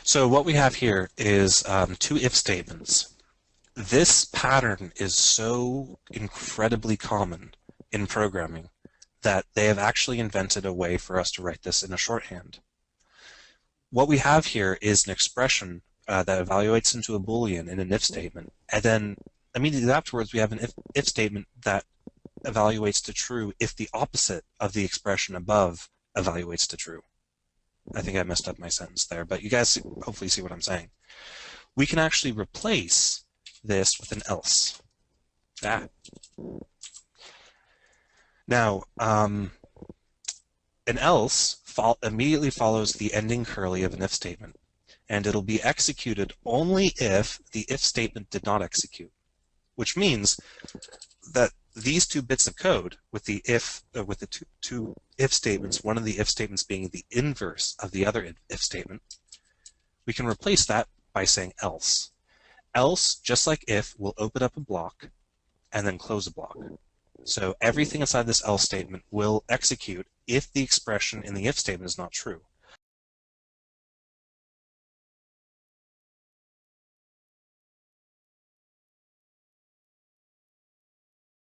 So what we have here is two if statements. This pattern is so incredibly common in programming that they have actually invented a way for us to write this in a shorthand. What we have here is an expression that evaluates into a Boolean in an if statement, and then immediately afterwards we have an if statement that evaluates to true if the opposite of the expression above evaluates to true. I think I messed up my sentence there, but you guys hopefully see what I'm saying. We can actually replace this with an else. Now, an else immediately follows the ending curly of an if statement, and it'll be executed only if the if statement did not execute, which means that these two bits of code with the two if statements, one of the if statements being the inverse of the other if statement, we can replace that by saying else. Else, just like if, will open up a block and then close a block. So everything inside this else statement will execute if the expression in the if statement is not true.